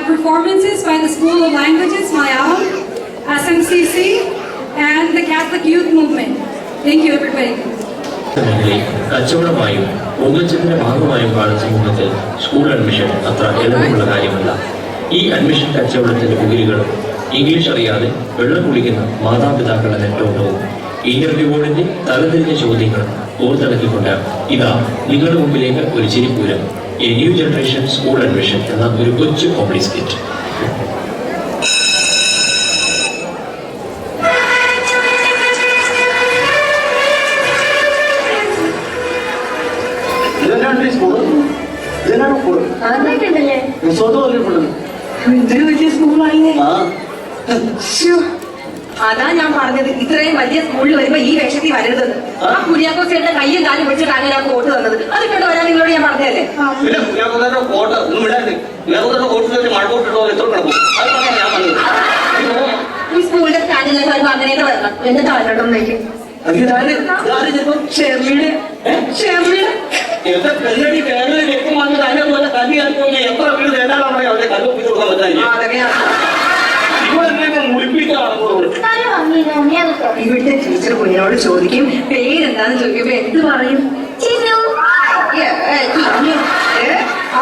performances by the School of Languages, Malayalam, SMCC, and the Catholic Youth Movement. Thank you, everybody. കച്ചവടമായും പൊങ്ങച്ചത്തിന്റെ ഭാഗമായും കാണുന്ന സമൂഹത്തിൽ school admission അത്ര എളുപ്പമുള്ള കാര്യമല്ല. ഈ അഡ്മിഷൻ കച്ചവടത്തിന്റെ പുകിലുകളും ഇംഗ്ലീഷ് അറിയാതെ വെള്ളം കുളിക്കുന്ന മാതാപിതാക്കളുടെ നെട്ടോട്ടവും ഇന്റർവ്യൂ ബോർഡിന്റെ തലതിരിഞ്ഞ ചോദ്യങ്ങളും ഓർത്തിളക്കിക്കൊണ്ട് ഇതാ നിങ്ങളുടെ മുമ്പിലേക്ക് ഒരു ചിരിപ്പൂരം a new generation school admission എന്ന ഒരു കൊച്ചു കോമഡി സ്കിറ്റ്. അതാ ഞാൻ പറഞ്ഞത്, ഇത്രയും വലിയ സ്കൂളിൽ വരുമ്പോ ഈ വേഷത്തിൽ വരരുത്. ആ കുര്യാക്കോസിന്റെ കയ്യും കാലും വെച്ചിട്ട് അങ്ങനെ കോട്ട് തന്നത് അത് കണ്ട് വരാൻ നിങ്ങളോട് ഞാൻ പറഞ്ഞതല്ലേ. ഈ സ്കൂളിന്റെ സ്റ്റാൻഡിലൊക്കെ വരുമ്പോ അങ്ങനെയൊക്കെ വരണം. എന്നിട്ട് വരണ്ടോന്നേക്കും ഇവിടുത്തെ ടീച്ചർ കുഞ്ഞിനോട് ചോദിക്കും പേരെന്താന്ന് ചോദിക്കുമ്പോ എന്ത് പറയും?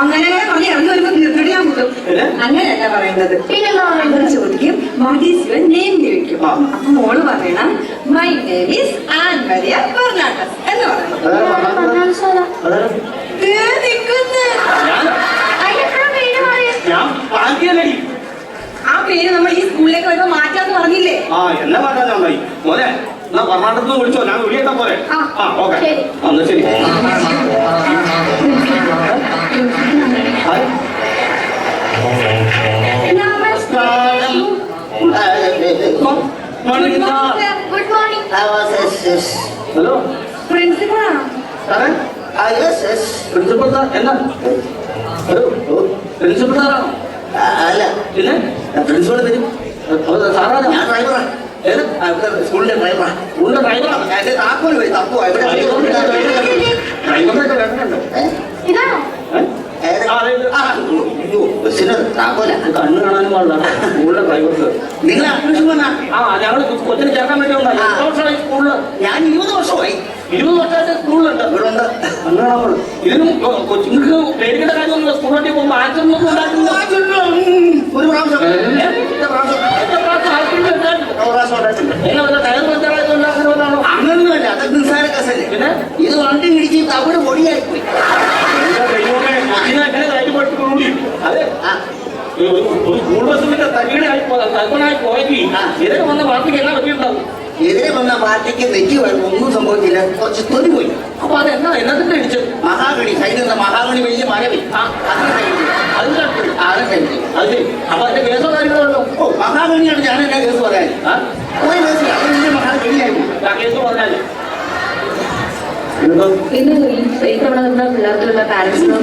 അങ്ങനെ പറഞ്ഞ് ഇറങ്ങി വരുമ്പോ നിർത്തിയാൻ കൂട്ടും. അങ്ങനെയല്ല പറയുന്നത്. പിന്നെ ചോദിക്കും വാട്ട് ഈസ് യുവർ നെയിം ചോദിക്കും. അപ്പൊ മോള് പറയണം my name is Ann Maria Fernandes എന്ന് പറയണം. ആ പേര് നമ്മൾ ഈ സ്കൂളിലേക്ക് വരുമ്പോ മാറ്റാന്ന് പറഞ്ഞില്ലേ? എന്നാ മാറ്റാൻ മോനെ കർണാടകത്തിൽ വിളിച്ചോ, ഞാൻ വിളിയേട്ടാ പോരെ. ഓക്കെ എന്നാ ശരി. ഹലോ പ്രിൻസിപ്പളാണോ? പ്രിൻസിപ്പൾ സാർ എന്താ? ഹലോ പ്രിൻസിപ്പൾ സാറാണോ? അല്ല, പിന്നെ പ്രിൻസിപ്പൾ തരും സാറാണ്. ഞാൻ ഡ്രൈവറാണ്. സ്കൂളിന്റെ ഡ്രൈവറാണ്. സ്കൂളിന്റെ ഡ്രൈവറാണ്. താക്കോല് പോയി തപ്പോ ഡ്രൈവറിനൊക്കെ വേണ്ടോ? ബസ്സിന് താക്കോല കണ്ണ് കാണാനും പാടില്ല. സ്കൂളിലെ ഡ്രൈവർക്ക് നിങ്ങൾ അഡ്മിഷൻ വന്നാ ഞങ്ങൾ കൊച്ചിന് ചേർക്കാൻ വേണ്ടി വന്നാ വർഷമായി സ്കൂളില്. ഞാൻ 20 വർഷമായി. 20 വർഷമായിട്ട് സ്കൂളിലുണ്ട്. ഇവിടുണ്ട്. കണ്ണ് കാണാൻ ഇതിനും കൊച്ചുങ്ങൾക്ക് പേടിക്കേണ്ട കാര്യമൊന്നുമില്ല. സ്കൂളിലേക്ക് പോകുമ്പോൾ ആക്സിഡന്റ് ഉണ്ടാക്കില്ല. ഒരു പ്രാവശ്യം അങ്ങനൊന്നുമല്ല, അത് നിസ്സാര കേസല്ലേ. പിന്നെ ഇത് വണ്ടി ഇടിച്ച് തവിട് പൊടിയായി പോയി. അതെ ഒരു സ്കൂൾ ബസ്സിന്റെ തകിടായി തൽപ്പനായി പോയെങ്കിൽ എതിരെ വന്ന പാർട്ടിക്ക് എന്നാ പറ്റിയിട്ടുണ്ടാവും? എതിരെ വന്ന പാർട്ടിക്ക് നെറ്റി ഒന്നും സംഭവിച്ചില്ല, കുറച്ച് തൊലി പോയി. അപ്പൊ അതെന്നാ എന്നതിന്റെ അടിച്ചത്? മഹാഗണി സൈഡിൽ മഹാഗണി വലിയ മരവി അതിന്റെ അത് കഴിഞ്ഞു. അത് ശരി. അപ്പൊ അതിന്റെ കേസോ കാര്യങ്ങളോ? ഓ മഹാഗണിയാണ് ഞാൻ എന്നാ കേസ് പറയാൻ. ഒരു കേസ് അത് വലിയ മഹാഗണിയായിരുന്നു. ആ കേസ് പറഞ്ഞാല് ഇന്ന് ഈ തവണ നമ്മുടെ പിള്ളേർക്കുള്ള പാരന്റ്സിനും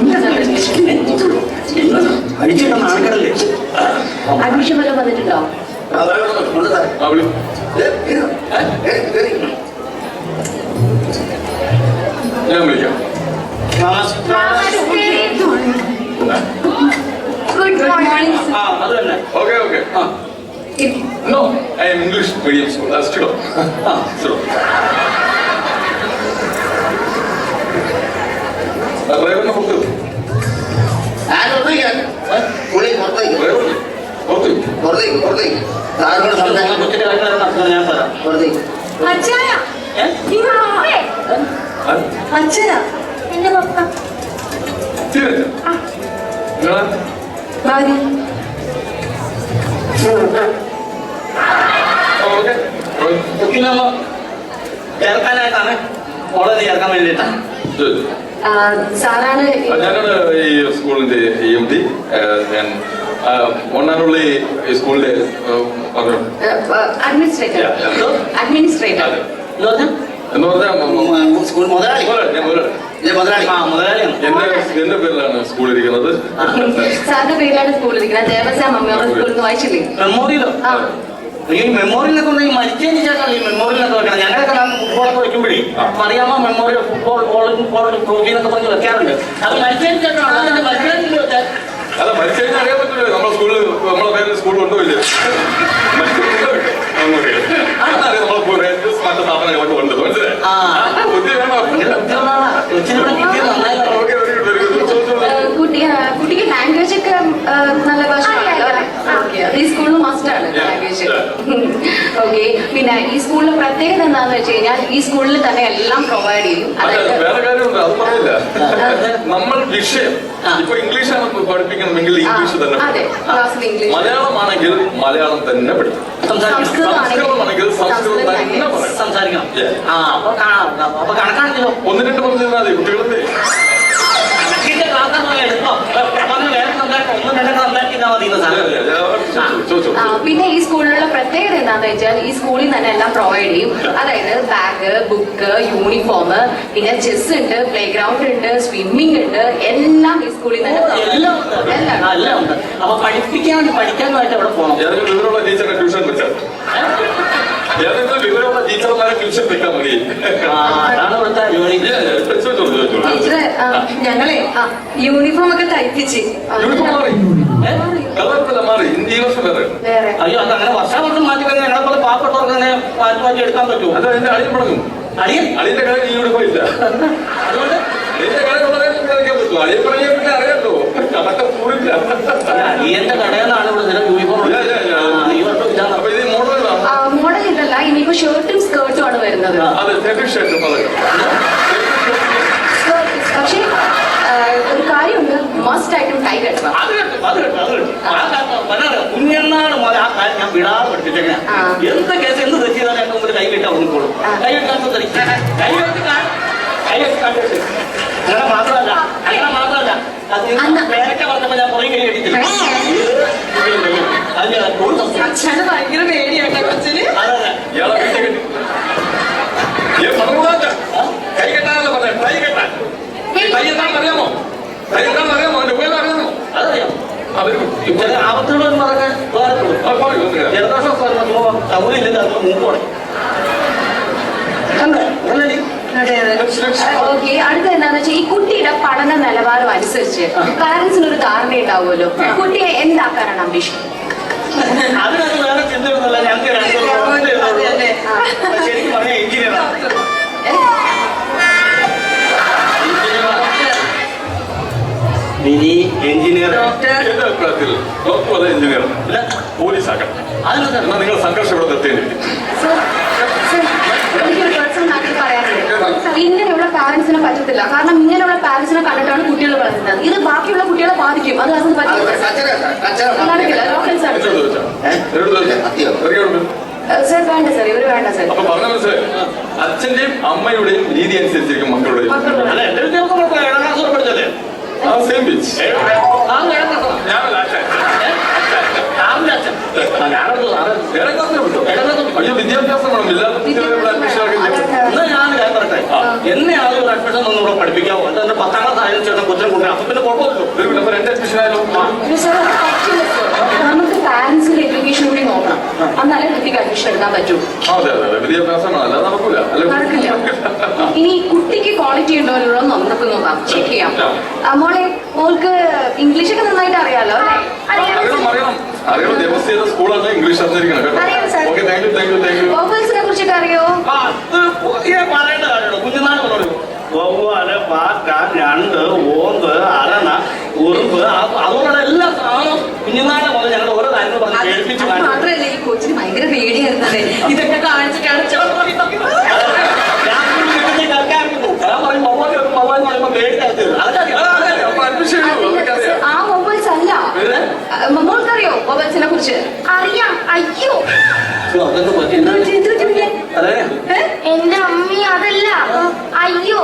ആൾക്കാരല്ലേ അഡ്മിഷൻ വരെ വന്നിട്ടുണ്ടോ? ഞാൻ വിളിക്കാം. Good morning. അത് തന്നെ. Okay okay. No, I am English medium school. That's true. True. ഡ്രൈവറിനെ പുറത്ത് പുറത്തേക്ക് സാറിനോട് സംസാരിക്കാൻ കൊച്ചിന്റെ കാര്യം ഞാൻ പറയാം. പുറത്തേക്ക് അച്ഛനാ അച്ഛനാ എന്റെ പപ്പ നിങ്ങളെ ഭാര്യ. ഓക്കെ കൊച്ചിനൊന്ന് ചേർക്കാനായിട്ടാണ്, കോളേജിൽ ചേർക്കാൻ വേണ്ടിയിട്ടാണ്. സാറാണ് ഞാനാണ് ഈ സ്കൂളിന്റെ EMD. ഞാൻ ഒന്നാനുള്ള ഈ സ്കൂളിന്റെ അഡ്മിനിസ്ട്രേറ്റർ. അഡ്മിനിസ്ട്രേറ്റർ എന്ന് പറഞ്ഞാൽ സ്കൂൾ മുതലാളി. മുതലാളിയാണ്. എന്റെ പേരിലാണ് സ്കൂൾ ഇരിക്കുന്നത്. സാറിന്റെ പേരിലാണ് സ്കൂൾ ഇരിക്കുന്നത്. ദേവസ്വം അമ്മയുടെ സ്കൂളിൽ നിന്ന് വായിച്ചില്ലേ? മെമ്മോറിയലോ? ഈ മെമ്മോറിയലൊക്കെ ഉണ്ട്. ഈ മരിച്ചതിന് ശേഷമാണ് ഈ മെമ്മോറിയലൊക്കെ വെക്കണം. ഞങ്ങളൊക്കെ ഫുട്ബോളൊക്കെ വെക്കുമ്പോഴേ മറിയാമ്മ മെമ്മോറിയൽ ഫുട്ബോൾ ട്രോഫി എന്നൊക്കെ പറഞ്ഞ് വെക്കാറുണ്ട്. അത് മരിച്ചതിന് ശേഷമാണ്. അല്ല മരിച്ചതിന് അറിയാൻ പറ്റില്ല. നമ്മുടെ സ്കൂളിൽ നല്ല ഭാഷയാണല്ലോ അല്ലേ? ഓക്കെ, അത് ഈ സ്കൂളിൽ മസ്റ്റ് ആണ് ലാംഗ്വേജ്. ഓക്കെ, പിന്നെ ഈ സ്കൂളിലെ പ്രത്യേകത എന്താണെന്ന് വെച്ച് കഴിഞ്ഞാൽ ഈ സ്കൂളിൽ തന്നെ എല്ലാം പ്രൊവൈഡ് ചെയ്യും. അതായത് വേറെ കാര്യമുണ്ട്, അത് പറയില്ല. നമ്മൾ വിഷയം ഇപ്പൊ ഇംഗ്ലീഷാണ് പഠിപ്പിക്കണമെങ്കിൽ ഇംഗ്ലീഷ് തന്നെ അതെ, ക്ലാസ്സിൽ ഇംഗ്ലീഷ്. മലയാളമാണെങ്കിൽ മലയാളം തന്നെ പഠിക്കും. സംസ്കൃതമാണെങ്കിൽ സംസ്കൃതം തന്നെ പറയും. സംസാരിക്കണം. അപ്പൊ കണക്കാണല്ലോ. ഒന്ന് രണ്ട് പറഞ്ഞാൽ മതി കുട്ടികളല്ലേ. കണക്കിന്റെ ക്ലാസ്സാണോ എളുപ്പം? വേറെ സംസാരിക്കാം, ഒന്നും രണ്ടൊക്കെ സംസാരിക്കുന്ന മതി. ചോദിച്ചോ. പിന്നെ ഈ സ്കൂളിലുള്ള പ്രത്യേകത എന്താണെന്ന് വെച്ചാൽ ഈ സ്കൂളിൽ തന്നെ എല്ലാം പ്രൊവൈഡ് ചെയ്യും. അതായത് ബാഗ്, ബുക്ക്, യൂണിഫോം, പിന്നെ ചെസ് ഉണ്ട്, പ്ലേ ഗ്രൗണ്ട് ഉണ്ട്, സ്വിമ്മിംഗ് ഉണ്ട്, എല്ലാം ഈ സ്കൂളിൽ തന്നെ എല്ലാം ഉണ്ട്. അപ്പൊ പഠിക്കാനായിട്ട് എവിടെ പോകണം? ഏതെങ്കിലും വിവരമുള്ള ടീച്ചറെ ട്യൂഷൻ വെച്ചാൽ ഏതെങ്കിലും വിവരമുള്ള ടീച്ചർമാരെ ട്യൂഷൻ വെക്കാൻ മതി. അതാണ് ഇവിടുത്തെ ജോലി. ചോദിച്ചോളൂ. ടീച്ചറെ, ഞങ്ങളെ യൂണിഫോം ഒക്കെ തയ്പ്പിച്ച് യൂണിഫോം മാറി, കളറില്ല മാറി. ഈ വർഷം വേറെ. വേറെ അയ്യോ, അത് അങ്ങനെ വർഷാവർഷം മാറ്റി കഴിഞ്ഞാൽ ഞങ്ങളെ പോലെ പാവപ്പെട്ടവർക്ക് തന്നെ മാറ്റി എടുക്കാൻ പറ്റുമോ? അത് എന്റെ അളിയൻ മുടങ്ങും. അളിയന്റെ കടയിൽ ഈ യൂണിഫോം ഇല്ല. അതുകൊണ്ട് എന്റെ കടയിലുള്ളതേ കളിക്കാൻ പറ്റും. അളിയൻ പറഞ്ഞാൽ പിന്നെ അറിയാമല്ലോ, കണക്കെ കൂടില്ല. അളിയന്റെ കടയിൽ നിന്നാണ് ഇവിടെ സ്ഥിരം യൂണിഫോം. ഈ വർഷം ഇതാണ്. അപ്പൊ ഇത് മോഡലാണ്. മോഡൽ ഇതല്ല, ഇനിയിപ്പോ ഷർട്ടും സ്കേർട്ടും ആണ് വരുന്നത്. അതെ, ഷർട്ടും അതൊക്കെ. പക്ഷേ ഒരു കാര്യമുണ്ട്, മസ്റ്റ് ആയിട്ടും ടൈ കെട്ടണം. കുഞ്ഞെന്നാണ് മുതൽ ആ കാര്യം ഞാൻ വിടാതെ പഠിപ്പിച്ചേക്കണ. എന്ത് കേസ് എന്ത് തെറ്റ് ചെയ്താലും എന്റെ മുമ്പിൽ കൈ കെട്ടാ ഒന്നിക്കോളും. കൈ കെട്ടാൻ അങ്ങനെ മാത്രമല്ല പേരൊക്കെ പറഞ്ഞപ്പോ ഞാൻ പുറകെ കൈ കെട്ടിട്ടില്ല. അച്ഛന് ഭയങ്കര പേടിയാട്ടെ കൊച്ചിന്. അതെ, ഇയാളെ വീട്ടിൽ കെട്ടി കൈ കെട്ടാനല്ല പറഞ്ഞ, കൈ കെട്ടാൻ. കൈ എന്താണെന്ന് അറിയാമോ? കൈ എന്താണെന്ന് അറിയാമോ? അതിന്റെ ഉപയോഗം അറിയാമോ? അതറിയാം. അവര് ചില ആപത്തുകൾ പറഞ്ഞ ജലദോഷം സൗകര്യമില്ല, അത് മൂക്ക് പറയും. ഓക്കെ, അടുത്ത എന്താന്ന് വെച്ചാൽ ഈ കുട്ടിയുടെ പഠന നിലവാരം അനുസരിച്ച് പാരന്റ്സിന് ഒരു ധാരണ ഉണ്ടാവുമല്ലോ, കുട്ടിയെ എന്താക്കാനാണ് അംബീഷൻ? അതിനകത്ത് വേറെ ചിന്തയൊന്നുമില്ല. ഞങ്ങൾക്ക് ശരിക്കും പറഞ്ഞ എഞ്ചിനീയറാണ്. എഞ്ചിനീയർ എന്റെ അഭിപ്രായത്തിൽ ഡോക്ടർ അതെ എഞ്ചിനീയർ പോലീസ് ആക്കണം. എന്നാൽ നിങ്ങൾ സംഘർഷം ഇവിടെ നിർത്തേണ്ടിയിരിക്കും. എനിക്കൊരു പേഴ്സണൽ മാറ്റർ പറയാനുണ്ട്. ഇങ്ങനെയുള്ള പാരന്റ്സിനെ പറ്റത്തില്ല. കാരണം ഇങ്ങനെയുള്ള പാരന്റ്സിനെ കണ്ടിട്ടാണ് കുട്ടികൾ വളരുന്നത്. ഇത് ബാക്കിയുള്ള കുട്ടികളെ ബാധിക്കും. അത് അതിന് പറ്റില്ല. സർ വേണ്ട സർ, ഇവര് വേണ്ട സർ. അപ്പൊ പറഞ്ഞ മനസ്സിലായി, അച്ഛന്റെയും അമ്മയുടെയും രീതി അനുസരിച്ചിരിക്കും മക്കളുടെയും. അല്ല, എന്റെ വിദ്യാഭ്യാസം 7ാം ക്ലാസ് വരെ പഠിച്ചല്ലേ? ആ സെയിം ബീച്ച്. ഞാനല്ല അച്ഛൻ. അയ്യോ, വിദ്യാഭ്യാസം വേണം. ഇല്ലാത്ത എന്നാ ഞാൻ പറയട്ടെ, എന്നെ ആദ്യം ഒരു അഡ്മിഷൻ ഒന്നുകൂടെ പഠിപ്പിക്കാവോ? എന്റെ 10ാം ക്ലാസ് ആയാലും ചേട്ടൻ കൊച്ചിനെ കൂട്ടാം. അപ്പൊ പിന്നെ കുഴപ്പമില്ലല്ലോ. എന്റെ അഡ്മിഷൻ ആയാലും നമുക്ക് പാരന്റ്സിന്റെ എഡ്യൂക്കേഷൻ കൂടി നോക്കണം. എന്നാലേ കുട്ടിക്ക് അഡ്മിഷൻ എടുക്കാൻ പറ്റൂ. അതെ അതെ, വിദ്യാഭ്യാസം വേണം, അല്ലാതെ നടക്കൂല. നടക്കില്ല. ഇനി കുട്ടിക്ക് ക്വാളിറ്റി ഉണ്ടോ ഇല്ലയോ നമുക്ക് നോക്കാം, ചെക്ക് ചെയ്യാം. മോളെ, മോൾക്ക് ഇംഗ്ലീഷ് ഒക്കെ നന്നായിട്ട് അറിയാലോ അല്ലേ? അറിയണം. ദേവസ്ഥ സ്കൂളാണ്, ഇംഗ്ലീഷ് അറിഞ്ഞിരിക്കണം കേട്ടോ. Okay, thank you. വോവൽസിനെ കുറിച്ചൊക്കെ അറിയോ? പറയേണ്ട കാര്യമുള്ളൂ. കുഞ്ഞുനാൾ പറഞ്ഞു വവ്വാല്, പാറ്റ, ഞണ്ട്, ഓന്ത്, അരണ, ഉറുമ്പ്, അതുപോലുള്ള എല്ലാ സാധനവും കുഞ്ഞുനാളെ മുതൽ ഞങ്ങൾ ഓരോ കാര്യങ്ങൾ പറഞ്ഞ് കേൾപ്പിച്ചു. മാത്രമല്ല, ഈ കൊച്ചിന് ഭയങ്കര പേടിയായിരുന്നത്. ഇതൊക്കെ കാണിച്ചിട്ടാണ് ആ മൊബൈൽസ് അല്ല. മോൾക്കറിയോ മൊബൈൽസിനെ കുറിച്ച്? അറിയാം. അയ്യോ, എന്റെ അമ്മി അതല്ല, അയ്യോ,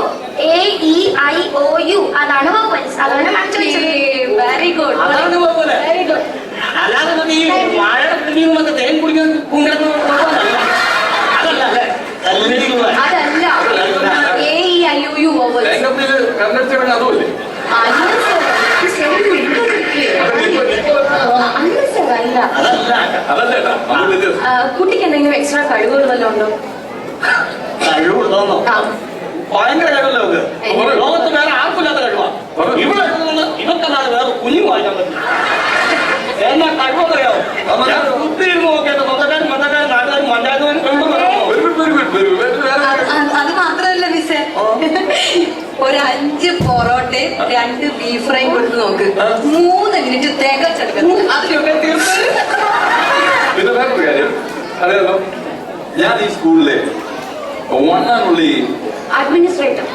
AEIOU അതാണ് വവൽസ്. അതാണ് വെരി ഗുഡ്. അതാണ് പോലെ. Very good. അല്ലാതെ ഈ വാഴയുടെ കുഞ്ഞുങ്ങളൊക്കെ തേൻ കുടിക്കാൻ അതല്ല അല്ലേ? അതല്ല, AEIOU വവൽസ്. അതുമല്ലേ? കുട്ടിക്ക് എന്തെങ്കിലും എക്സ്ട്രാ കഴിവുകൾ വല്ലതും ഉണ്ടോ? കഴിവുള്ളതോ? ഭയങ്കര കഴിവല്ലോ നമുക്ക്. ലോകത്ത് വേറെ ആർക്കില്ലാത്ത കഴിവാ. ഇവിടെ ഇവക്കെന്നാണ് വേറെ കുഞ്ഞു വായിക്കാൻ പറ്റും. എന്നാ കഴിവെന്നറിയാവോ? കുത്തിയിരുന്ന് നോക്കിയിട്ട് സ്വന്തക്കാരും ബന്ധക്കാരും നാട്ടുകാരും പഞ്ചായത്തുകാരും അത് മാത്രല്ല മിസ്സേ, ഒരു 5 പൊറോട്ടയും 2 ബീഫ് ഫ്രൈയും കൊടുത്ത് നോക്ക്. 3 മിനിറ്റ് തികച്ചെടുക്കുന്നു. അതിലൊക്കെ തീർത്ത് പിന്നെ വേറൊരു കാര്യം അറിയാലോ, ഞാൻ ഈ സ്കൂളിലെ one and only അഡ്മിനിസ്ട്രേറ്റർ.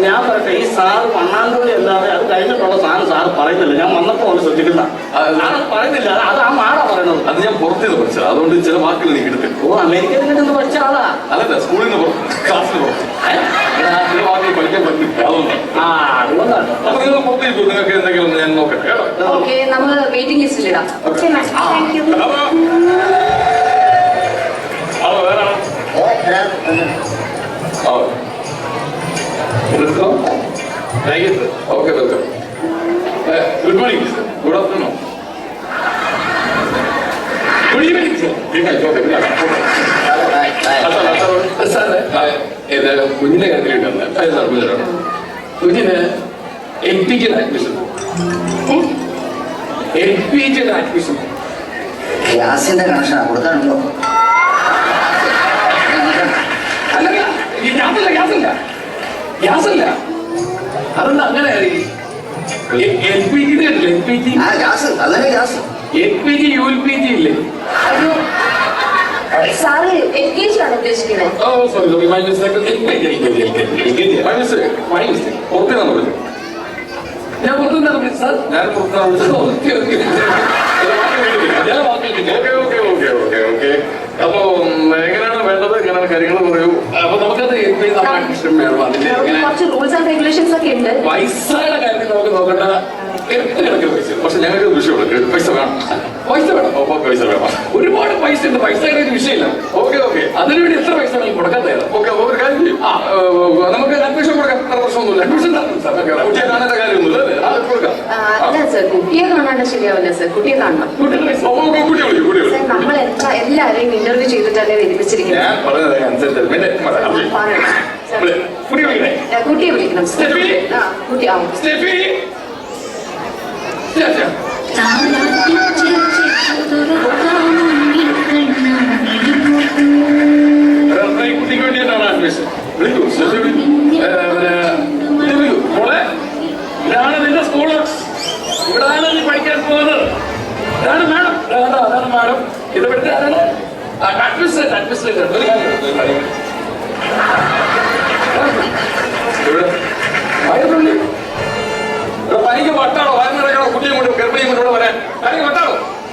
ഞാൻ പറയട്ടെ, ഈ സാറ് മണ്ണാന്തോളി അല്ലാതെ അത് കഴിഞ്ഞിട്ടുള്ള സാധനം സാറ് പറയുന്നില്ല. ഞാൻ വന്നപ്പോൾ ഒന്ന് ശ്രദ്ധിക്കുന്ന അത് പറയുന്നില്ല. അത് ആ മാടാ പറയുന്നത്. അത് ഞാൻ പുറത്തുനിന്ന് പഠിച്ചത്, അതുകൊണ്ട് ചില വാക്കുകൾ എനിക്ക് എടുത്തില്ല. ഓ, അമേരിക്കയിൽ നിന്ന് പഠിച്ച ആളാ. അതല്ല, സ്കൂളിൽ നിന്ന് ക്ലാസ്സിൽ പുറത്ത് ചില വാക്കുകൾ പഠിക്കാൻ പറ്റില്ല, അതുകൊണ്ടാണ്. അതുകൊണ്ടാണ്. അപ്പൊ നിങ്ങൾ പുറത്തേക്ക് നിങ്ങൾക്ക് എന്തെങ്കിലും ഞാൻ നോക്കട്ടെ കേട്ടോ. ഓക്കെ, നമ്മൾ വെയിറ്റിംഗ് ലിസ്റ്റിൽ ഇടാം. Okay ma'am, thank you. Hello, വേറെ ആളോ? Okay, welcome. Good morning, sir. Good afternoon. Good evening, sir. സാറേ, ഇത് കുഞ്ഞിന്റെ കാര്യത്തിലുണ്ട്. കുഞ്ഞിന് LPG അഡ്മിഷൻ. LPG admission. ഗ്യാസിന്റെ കണക്ഷനാ കൊടുക്കാനുണ്ടോ? അല്ലല്ല, ഈ ഗ്യാസല്ല. അതെന്താ അങ്ങനെ LPG LPG ആ ഗ്യാസ്, അതന്നെ ഗ്യാസ്. LPG ULPG ഇല്ലേ? സാറ് LKG ആണ് ഉദ്ദേശിക്കുന്നത്. ഓ സോറി മൈ മിസ്റ്റേക്ക്. പുറത്തുനിന്നാണ് വിളിച്ചത്. ഞാൻ പുറത്തുനിന്നാണ് വിളിച്ചത് സാർ. ഞാൻ പുറത്തുനിന്നാണ് വിളിച്ചത്. ഓക്കെ. അപ്പൊ എങ്ങനെയാണ് വേണ്ടത്? എങ്ങനെയാണ് കാര്യങ്ങൾ പറയൂ. അപ്പൊ നമുക്കത് അഡ്മിഷൻ വേണം. അതിന്റെ കുറച്ച് റൂൾസ് ആൻഡ് റെഗുലേഷൻസ് ഒക്കെ ഉണ്ട്. പൈസയുടെ കാര്യത്തിൽ നമുക്ക് നോക്കണ്ട. കിടക്കിടക്ക് പൈസ. പക്ഷെ ഞങ്ങൾക്ക് ഒരു വിഷയമുണ്ട്, പൈസ വേണം. പൈസ വേണം. പൈസ വേണം. ഒരുപാട് പൈസ ഉണ്ട്. പൈസയുടെ ഒരു വിഷയമില്ല. ഓക്കെ. അതിനുവേണ്ടി എത്ര പൈസ വേണമെങ്കിൽ കൊടുക്കാൻ തയ്യാറാണ്. ഓക്കെ, ഒരു കാര്യം ചെയ്യും. നമുക്ക് അഡ്മിഷൻ കൊടുക്കാം. പ്രശ്നമൊന്നുമില്ല. അഡ്മിഷൻ തരണം സാർ. കുട്ടിയെ കാണേണ്ട കാര്യമൊന്നുമില്ല അല്ലേ? അത് കൊടുക്കാം. അല്ല സർ, കുട്ടിയെ കാണാണ്ട് ശരിയാവില്ല സർ. കുട്ടിയെ കാണണം. കുട്ടിയുടെ പൈസ കുട്ടി വിളിക്കും. സർ, നമ്മൾ എല്ലാവരെയും ഇന്റർവ്യൂ ചെയ്തിട്ടല്ലേ വിരിപ്പിച്ചിരിക്കുന്നത്. ഞാൻ പറഞ്ഞത് അനുസരിച്ച് പറയണം. സർ, കുട്ടി വിളിക്കണേ. കുട്ടിയെ വിളിക്കണം സർ. സ്റ്റെഫി. കുട്ടി ആവും. സ്റ്റെഫി. കുട്ടിക്ക് വേണ്ടിയിട്ടാണ് അഡ്മിഷൻ. വിളിക്കൂ. മോളെ, ഇതാണ് നിന്റെ സ്കൂള്. ഇവിടാണ് നീ പഠിക്കാൻ പോകുന്നത്. ഇതാണ് മാഡം. അതാണ് മാഡം. ഇത് ഇവിടുത്തെ ആരാണ്? അഡ്മിനിസ്ട്രേറ്റർ. വയറുള്ളി. പനിക്ക് വട്ടാണോ? വയറിനിറങ്ങണോ? കുട്ടിയും കൊണ്ട് ഗർഭിണിയും കൊണ്ട് വരാൻ പനിക്ക് വട്ടാണോ?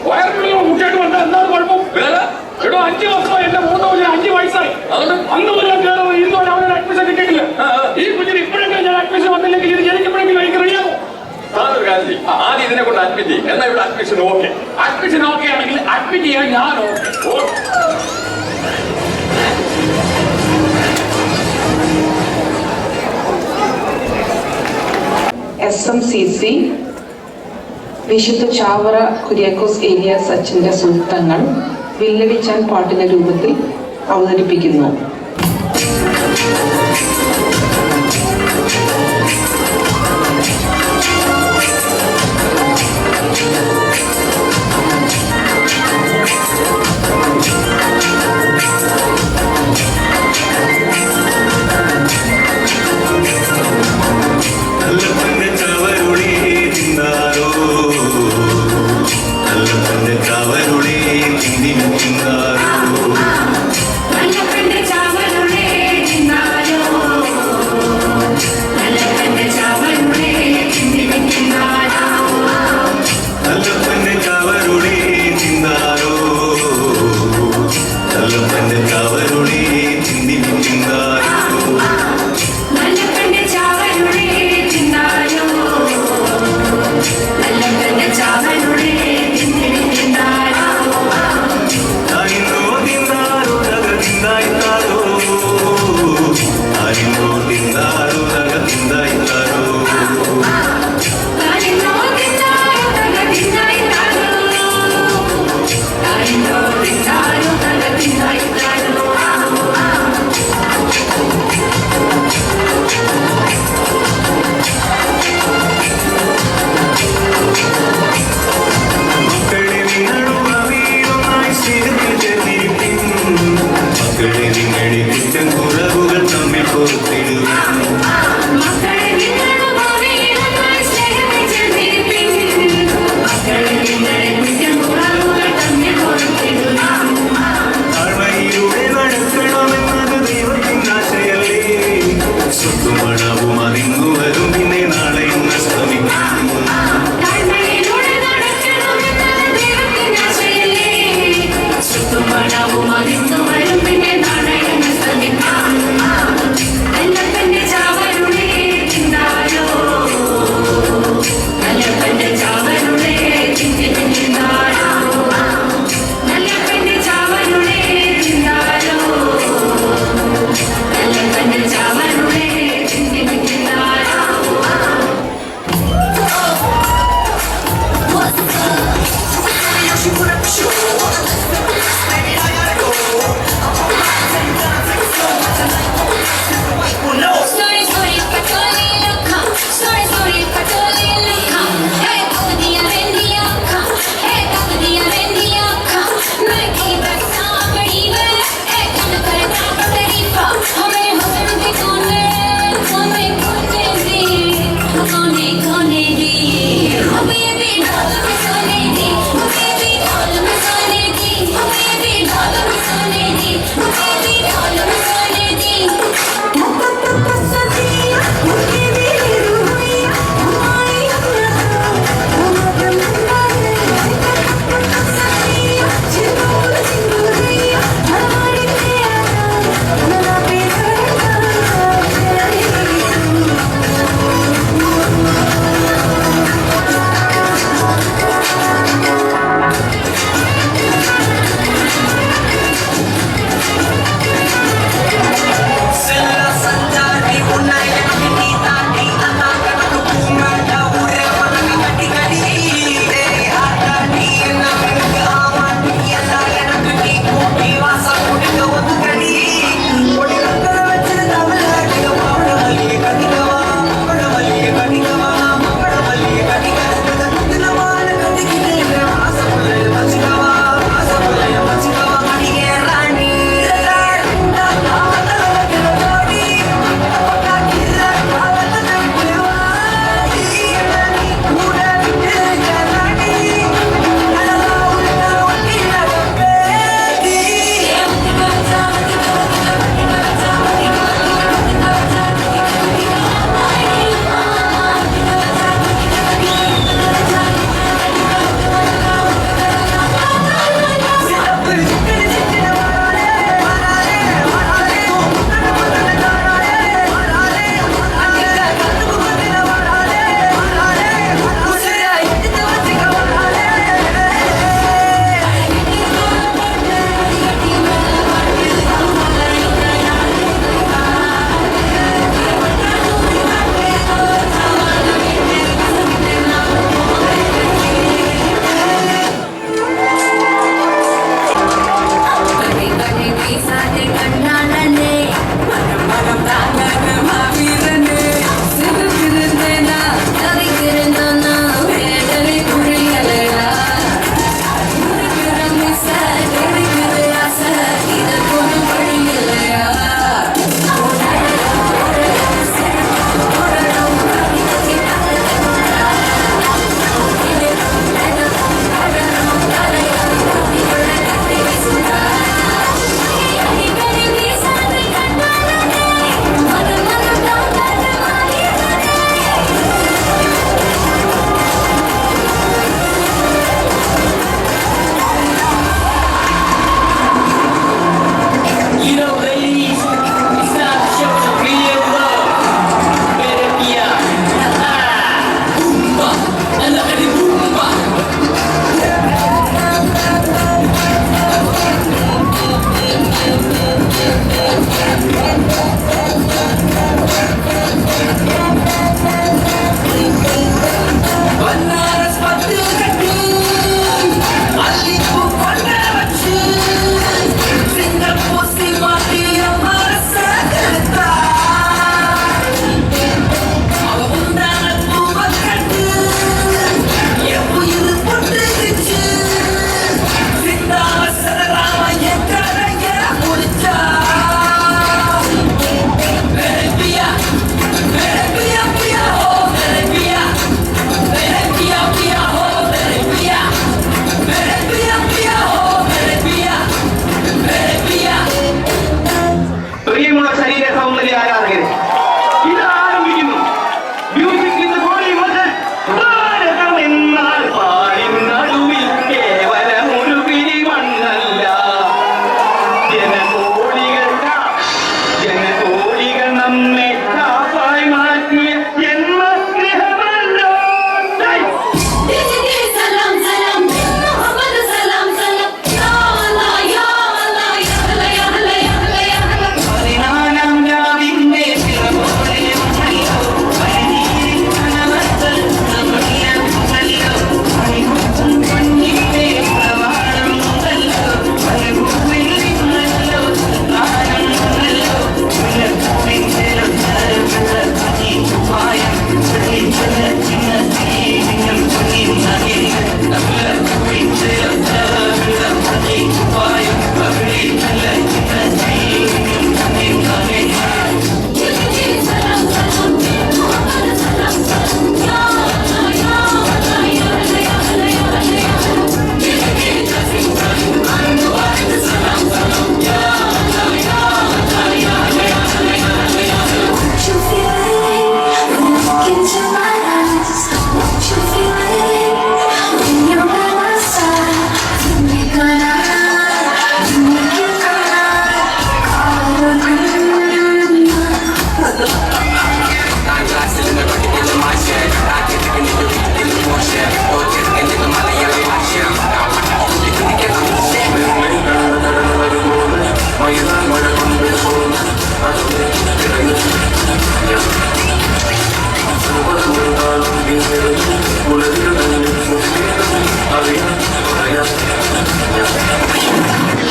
വയറുള്ളിയോ കുട്ടിയായിട്ട് വന്നാൽ എന്താണ് കുഴപ്പം? എടോ 5 വർഷമായി. എന്റെ 5 വയസ്സായി. അതുകൊണ്ട് അന്ന് വരെ കയറും. ഇന്നുവരെ അവനൊരു അഡ്മിഷൻ കിട്ടിയിട്ടില്ല. ഈ കുഞ്ഞിന് ഇപ്പോഴെങ്കിലും ഞാൻ അഡ്മിഷൻ വന്നില്ലെങ്കിൽ ഇത് ജനിക്കുമ്പോഴെങ്കിലും എനിക്ക് അറിയാമോ? അതൊരു കാര്യം ചെയ്യും. ആദ്യം ഇതിനെ കൊണ്ട് അഡ്മിറ്റ് ചെയ്യും. എന്നാൽ ഇവിടെ അഡ്മിഷൻ ഓക്കെ. അഡ്മിഷൻ ഓക്കെ ആണെങ്കിൽ അഡ്മിറ്റ് ചെയ്യാൻ ഞാൻ ഓക്കെ. SMCC വിശുദ്ധ ചാവറ കുര്യാക്കോസ് ഏലിയാസ് അച്ഛന്റെ സൂക്തങ്ങൾ വില്ലടിച്ചാൻ പാട്ടിന്റെ രൂപത്തിൽ അവതരിപ്പിക്കുന്നു. I know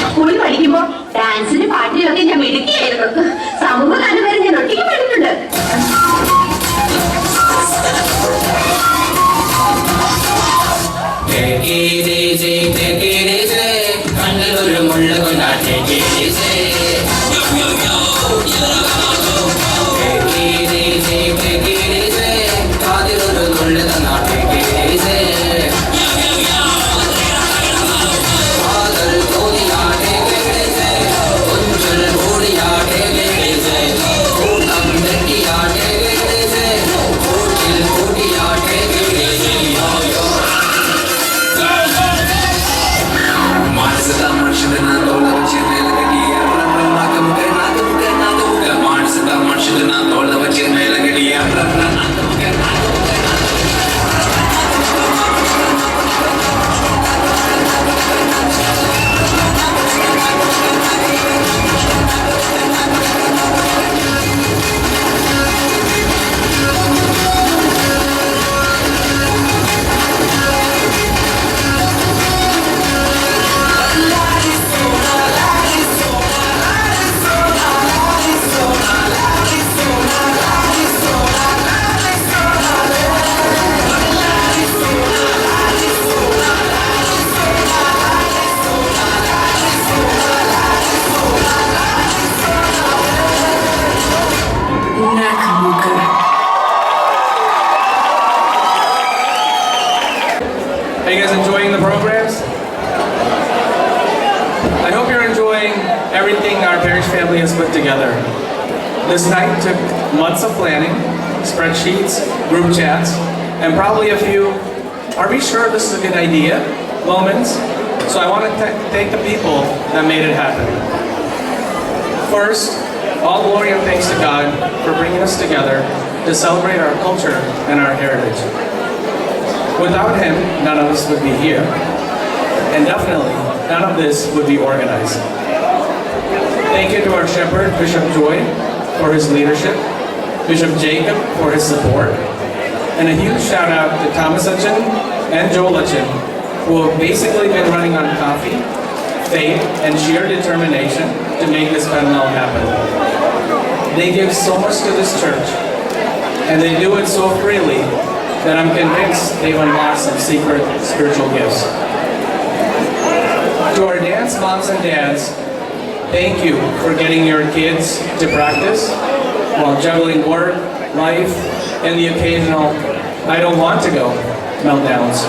സ്കൂളിൽ പഠിക്കുമ്പോ ഡാൻസിന് പാട്ടിലൊക്കെ ഞാൻ മിടുക്കിയായിരുന്നു. സമൂഹഗാനം വരെ ഞാൻ ഒറ്റയ്ക്ക് പഠിക്കുന്നുണ്ട്. കണ്ണൂർ മുള്ള കൊണ്ടാട്ടെ കാതിലൊരു മുള്ള തന്നാട്ടെ Are you guys enjoying the programs? I hope you're enjoying everything our parish family has put together. This night took months of planning, spreadsheets, group chats, and probably a few, are we sure this is a good idea moments? So I want to thank the people that made it happen. First, all glory and thanks to God for bringing us together to celebrate our culture and our heritage. Without him, none of us would be here. And definitely, none of this would be organized. Thank you to our shepherd, Bishop Joy, for his leadership, Bishop Jacob for his support, and a huge shout out to Thomas Hutchin and Joel Hutchin, who have basically been running on coffee, faith, and sheer determination to make this festival happen. They give so much to this church, and they do it so freely that I'm convinced they've unlocked some secret spiritual gifts. To our dance moms and dads, thank you for getting your kids to practice while juggling work, life, and the occasional I don't want to go meltdowns.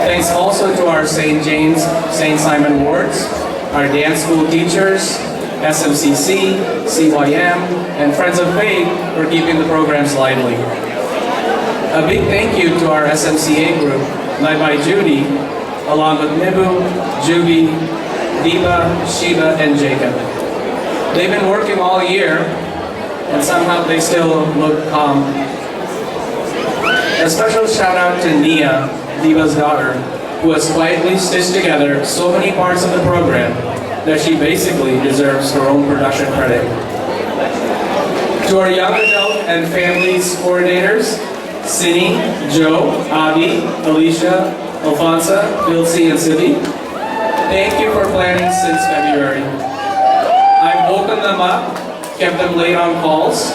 Thanks also to our St. James, St. Simon wards, our dance school teachers, SMCC, CYM, and Friends of Faith for keeping the programs lively. A big thank you to our SMCA group, led by Judy, along with Nibu, Juby, Diva, Shiva, and Jacob. They've been working all year, and somehow they still look calm. A special shout out to Nia, Diva's daughter, who has quietly stitched together so many parts of the program that she basically deserves her own production credit. To our young adult and families coordinators, Cindy, Joe, Avi, Alicia, Alfonso, Vilsi, and Sibi, thank you for planning since February. I've woken them up, kept them late on calls,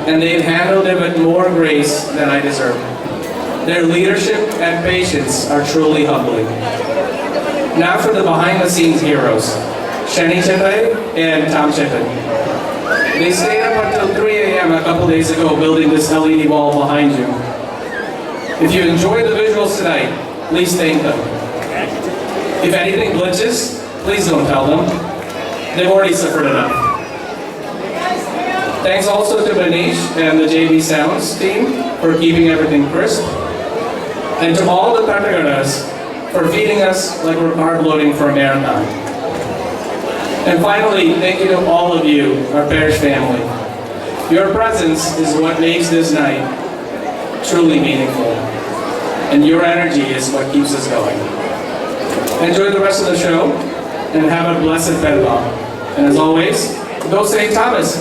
and they've handled it with more grace than I deserve. Their leadership and patience are truly humbling. Now for the behind-the-scenes heroes, Shani Chetai and Tom Chetan. They stayed up until 3 a.m. a couple days ago building this LED wall behind you. If you enjoyed the visuals tonight, please thank them. If anything glitches, please don't tell them. They've already suffered enough. Thanks also to Manish and the JV Sounds team for keeping everything crisp. And to all the Tatagaras for feeding us like we're carb loading for a marathon. And finally, thank you to all of you, our parish family. Your presence is what makes this night truly meaningful. And your energy is what keeps us going. Enjoy the rest of the show and have a blessed Fedball. And as always, go St. Thomas.